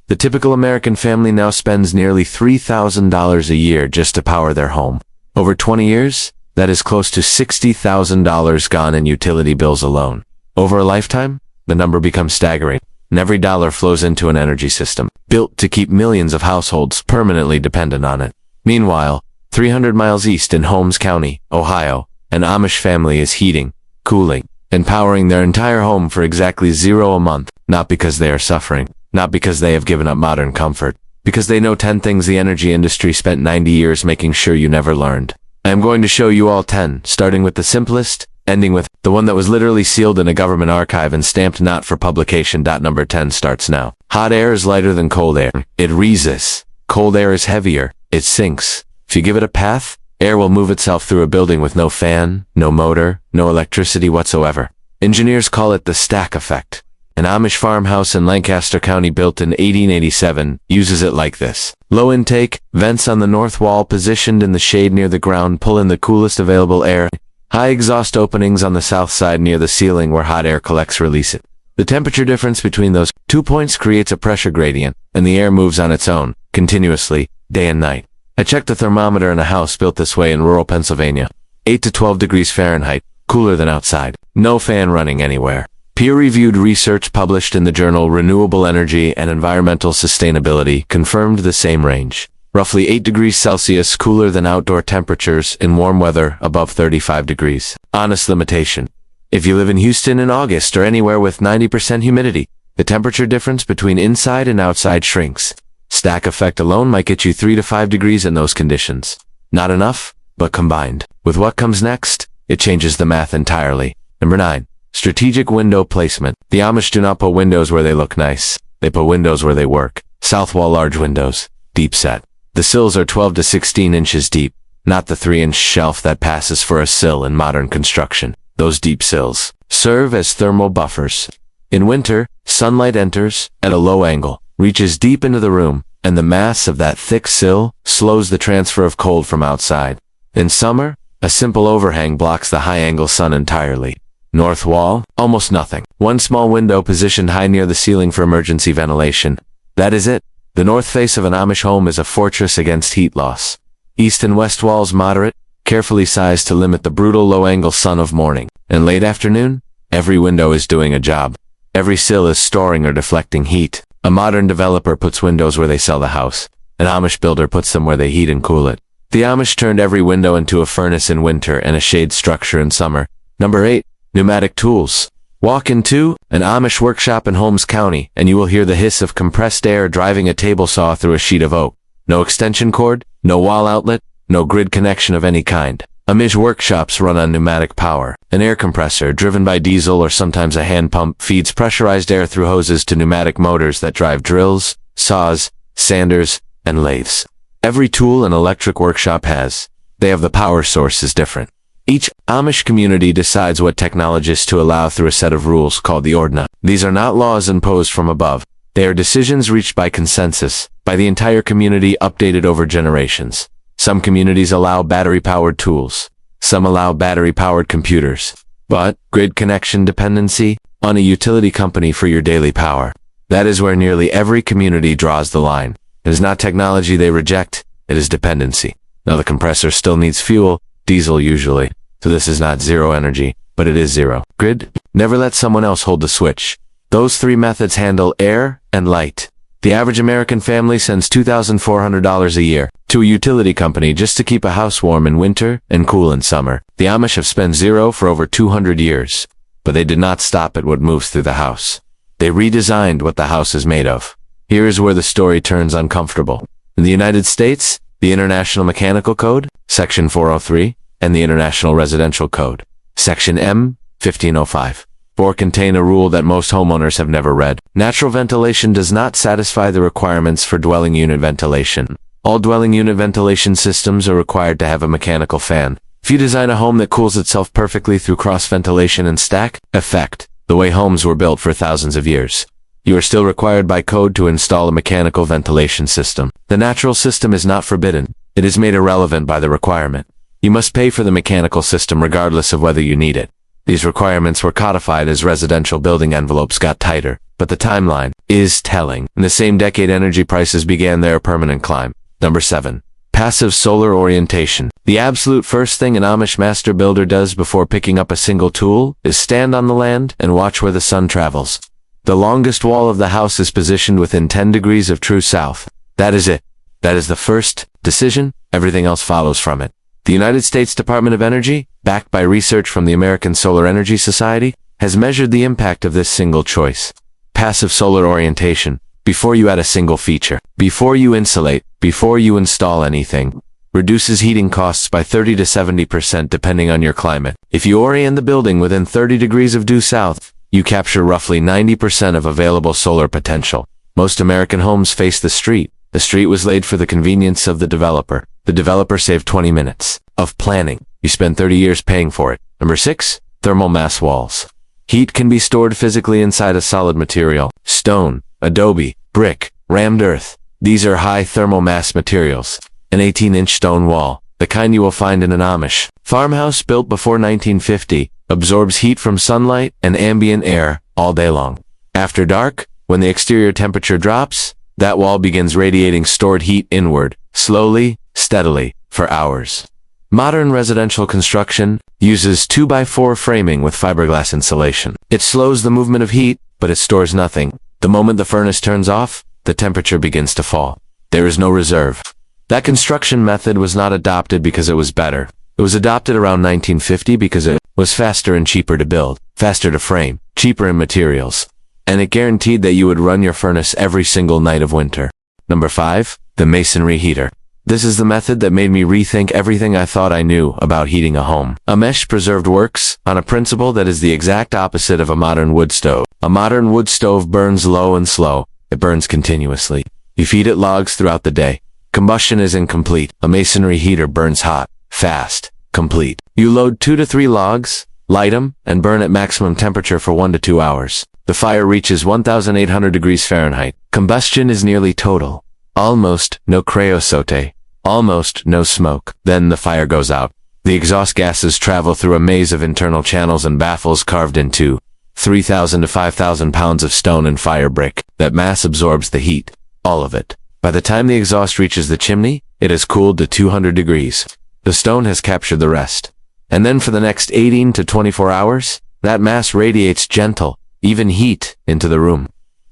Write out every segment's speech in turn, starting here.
The typical American family now spends nearly $3,000 a year just to power their home. Over 20 years, that is close to $60,000 gone in utility bills alone. Over a lifetime, the number becomes staggering, and every dollar flows into an energy system built to keep millions of households permanently dependent on it. Meanwhile, 300 miles east in Holmes County, Ohio, an Amish family is heating, cooling, and powering their entire home for exactly $0 a month, not because they are suffering, not because they have given up modern comfort, because they know 10 things the energy industry spent 90 years making sure you never learned. I am going to show you all 10, starting with the simplest, ending with the one that was literally sealed in a government archive and stamped not for publication. Number 10 starts now. Hot air is lighter than cold air. It resists. Cold air is heavier. It sinks. If you give it a path, air will move itself through a building with no fan, no motor, no electricity whatsoever. Engineers call it the stack effect. An Amish farmhouse in Lancaster County built in 1887 uses it like this. Low intake, vents on the north wall positioned in the shade near the ground pull in the coolest available air. High exhaust openings on the south side near the ceiling where hot air collects release it. The temperature difference between those 2 points creates a pressure gradient, and the air moves on its own, continuously, day and night. I checked the thermometer in a house built this way in rural Pennsylvania. 8 to 12 degrees Fahrenheit, cooler than outside. No fan running anywhere. Peer-reviewed research published in the journal Renewable Energy and Environmental Sustainability confirmed the same range. Roughly 8 degrees Celsius cooler than outdoor temperatures in warm weather above 35 degrees. Honest limitation. If you live in Houston in August or anywhere with 90% humidity, the temperature difference between inside and outside shrinks. Stack effect alone might get you 3 to 5 degrees in those conditions. Not enough, but combined with what comes next, it changes the math entirely. Number 9. Strategic window placement. The Amish do not put windows where they look nice. They put windows where they work. South wall large windows. Deep set. The sills are 12 to 16 inches deep, not the 3-inch shelf that passes for a sill in modern construction. Those deep sills serve as thermal buffers. In winter, sunlight enters at a low angle, reaches deep into the room, and the mass of that thick sill slows the transfer of cold from outside. In summer, a simple overhang blocks the high-angle sun entirely. North wall, almost nothing. One small window positioned high near the ceiling for emergency ventilation. That is it. The north face of an Amish home is a fortress against heat loss. East and west walls moderate, carefully sized to limit the brutal low-angle sun of morning. And late afternoon, every window is doing a job. Every sill is storing or deflecting heat. A modern developer puts windows where they sell the house. An Amish builder puts them where they heat and cool it. The Amish turned every window into a furnace in winter and a shade structure in summer. Number 8. Pneumatic tools. Walk into an Amish workshop in Holmes County, and you will hear the hiss of compressed air driving a table saw through a sheet of oak. No extension cord, no wall outlet, no grid connection of any kind. Amish workshops run on pneumatic power. An air compressor, driven by diesel or sometimes a hand pump, feeds pressurized air through hoses to pneumatic motors that drive drills, saws, sanders, and lathes. Every tool an electric workshop has. They have the power source is different. Each Amish community decides what technologies to allow through a set of rules called the Ordna. These are not laws imposed from above. They are decisions reached by consensus, by the entire community updated over generations. Some communities allow battery-powered tools. Some allow battery-powered computers. But grid connection dependency on a utility company for your daily power. That is where nearly every community draws the line. It is not technology they reject, it is dependency. Now the compressor still needs fuel, diesel usually, so this is not zero energy, but it is zero. Grid, never let someone else hold the switch. Those 3 methods handle air and light. The average American family sends $2,400 a year to a utility company just to keep a house warm in winter and cool in summer. The Amish have spent zero for over 200 years, but they did not stop at what moves through the house. They redesigned what the house is made of. Here is where the story turns uncomfortable. In the United States, the International Mechanical Code, Section 403, and the International Residential Code, Section M, 1505, 4 contain a rule that most homeowners have never read. Natural ventilation does not satisfy the requirements for dwelling unit ventilation. All dwelling unit ventilation systems are required to have a mechanical fan. If you design a home that cools itself perfectly through cross-ventilation and stack effect, the way homes were built for thousands of years, you are still required by code to install a mechanical ventilation system. The natural system is not forbidden. It is made irrelevant by the requirement. You must pay for the mechanical system regardless of whether you need it. These requirements were codified as residential building envelopes got tighter, but the timeline is telling. In the same decade, energy prices began their permanent climb. Number 7. Passive solar orientation. The absolute first thing an Amish master builder does before picking up a single tool is stand on the land and watch where the sun travels. The longest wall of the house is positioned within 10 degrees of true south. That is it. That is the first decision. Everything else follows from it. The United States Department of Energy, backed by research from the American Solar Energy Society, has measured the impact of this single choice. Passive solar orientation. Before you add a single feature, before you insulate, before you install anything, reduces heating costs by 30 to 70% depending on your climate. If you orient the building within 30 degrees of due south, you capture roughly 90% of available solar potential. Most American homes face the street. The street was laid for the convenience of the developer. The developer saved 20 minutes of planning. You spend 30 years paying for it. Number 6. Thermal mass walls. Heat can be stored physically inside a solid material. Stone, adobe, brick, rammed earth. These are high thermal mass materials. An 18-inch stone wall, the kind you will find in an Amish farmhouse built before 1950, absorbs heat from sunlight and ambient air all day long. After dark, when the exterior temperature drops, that wall begins radiating stored heat inward, slowly, steadily, for hours. Modern residential construction uses 2x4 framing with fiberglass insulation. It slows the movement of heat, but it stores nothing. The moment the furnace turns off, the temperature begins to fall. There is no reserve. That construction method was not adopted because it was better. It was adopted around 1950 because it was faster and cheaper to build, faster to frame, cheaper in materials. And it guaranteed that you would run your furnace every single night of winter. Number 5. The masonry heater. This is the method that made me rethink everything I thought I knew about heating a home. Amish preserved works on a principle that is the exact opposite of a modern wood stove. A modern wood stove burns low and slow. It burns continuously. You feed it logs throughout the day. Combustion is incomplete. A masonry heater burns hot, fast, complete. You load 2 to 3 logs, light them, and burn at maximum temperature for 1 to 2 hours. The fire reaches 1,800 degrees Fahrenheit. Combustion is nearly total. Almost no creosote. Almost no smoke. Then the fire goes out. The exhaust gases travel through a maze of internal channels and baffles carved into 3,000 to 5,000 pounds of stone and fire brick. That mass absorbs the heat. All of it. By the time the exhaust reaches the chimney, it has cooled to 200 degrees. The stone has captured the rest. And then for the next 18 to 24 hours, that mass radiates gentle, even heat into the room.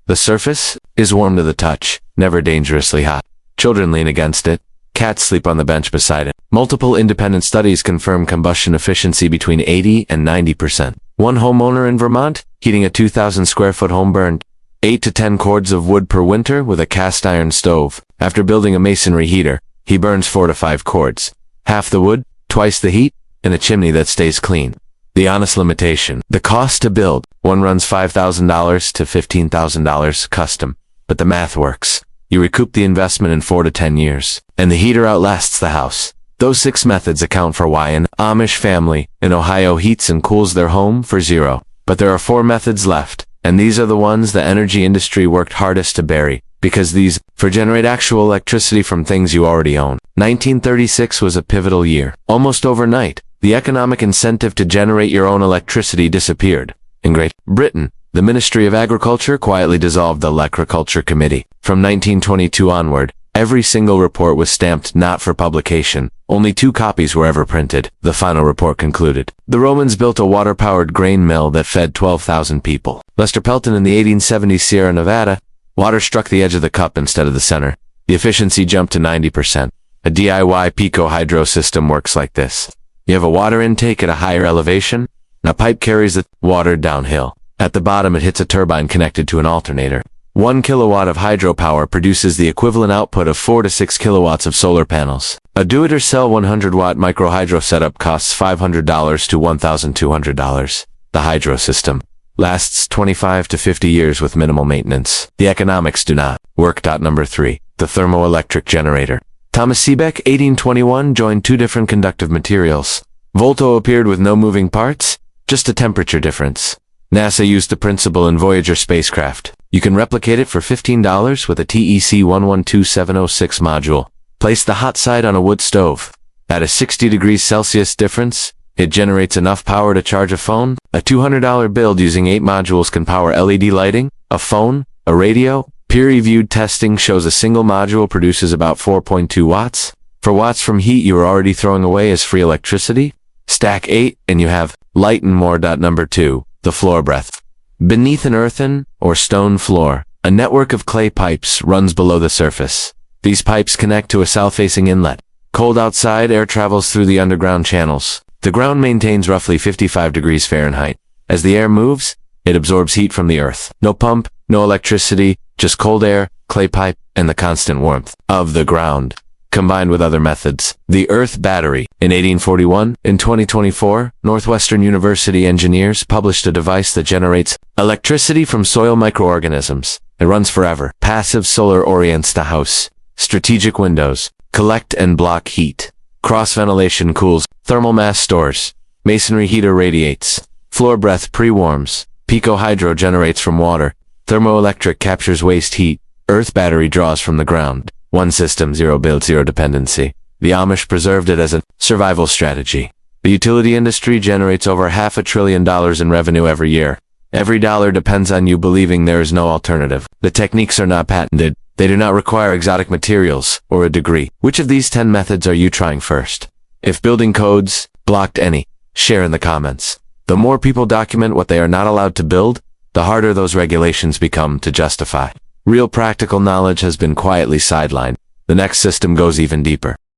The surface is warm to the touch, never dangerously hot. Children lean against it. Cats sleep on the bench beside it. Multiple independent studies confirm combustion efficiency between 80 and 90%. One homeowner in Vermont, heating a 2,000 square foot home, burned 8 to 10 cords of wood per winter with a cast iron stove. After building a masonry heater, he burns 4 to 5 cords. Half the wood, twice the heat, in a chimney that stays clean. The honest limitation. The cost to build. One runs $5,000 to $15,000 custom. But the math works. You recoup the investment in 4 to 10 years. And the heater outlasts the house. Those 6 methods account for why an Amish family in Ohio heats and cools their home for $0. But there are 4 methods left. And these are the ones the energy industry worked hardest to bury. Because these generate actual electricity from things you already own. 1936 was a pivotal year. Almost overnight, the economic incentive to generate your own electricity disappeared. In Great Britain, the Ministry of Agriculture quietly dissolved the Agriculture Committee. From 1922 onward, every single report was stamped not for publication. Only 2 copies were ever printed. The final report concluded. The Romans built a water-powered grain mill that fed 12,000 people. Lester Pelton in the 1870s Sierra Nevada, water struck the edge of the cup instead of the center. The efficiency jumped to 90%. A DIY Pico hydro system works like this. You have a water intake at a higher elevation, and a pipe carries the water downhill. At the bottom it hits a turbine connected to an alternator. 1 kilowatt of hydropower produces the equivalent output of 4 to 6 kilowatts of solar panels. A do-it-yourself 100-watt micro-hydro setup costs $500 to $1,200. The hydro system lasts 25 to 50 years with minimal maintenance. The economics do not work. Number 3. The thermoelectric generator. Thomas Seebeck, 1821, joined 2 different conductive materials. Volto appeared with no moving parts, just a temperature difference. NASA used the principle in Voyager spacecraft. You can replicate it for $15 with a TEC 112706 module. Place the hot side on a wood stove. At a 60 degrees Celsius difference, It generates enough power to charge a phone. A $200 build using 8 modules can power LED lighting, a phone, a radio. Peer-reviewed testing shows a single module produces about 4.2 watts. For watts from heat you are already throwing away as free electricity, stack 8 and you have light and more. Number 2, the floor breadth. Beneath an earthen or stone floor, a network of clay pipes runs below the surface. These pipes connect to a south-facing inlet. Cold outside, air travels through the underground channels. The ground maintains roughly 55 degrees Fahrenheit. As the air moves, it absorbs heat from the earth. No pump, no electricity, just cold air, clay pipe, and the constant warmth of the ground. Combined with other methods. The Earth Battery. In 1841, in 2024, Northwestern University engineers published a device that generates electricity from soil microorganisms. It runs forever. Passive solar orients the house. Strategic windows. Collect and block heat. Cross-ventilation cools. Thermal mass stores. Masonry heater radiates. Floor breath pre-warms. Pico hydro generates from water. Thermoelectric captures waste heat. Earth battery draws from the ground. One system, zero build, zero dependency. The Amish preserved it as a survival strategy. The utility industry generates over $500 billion in revenue every year. Every dollar depends on you believing there is no alternative. The techniques are not patented. They do not require exotic materials or a degree. Which of these 10 methods are you trying first? If building codes blocked any, share in the comments. The more people document what they are not allowed to build, the harder those regulations become to justify. Real practical knowledge has been quietly sidelined. The next system goes even deeper.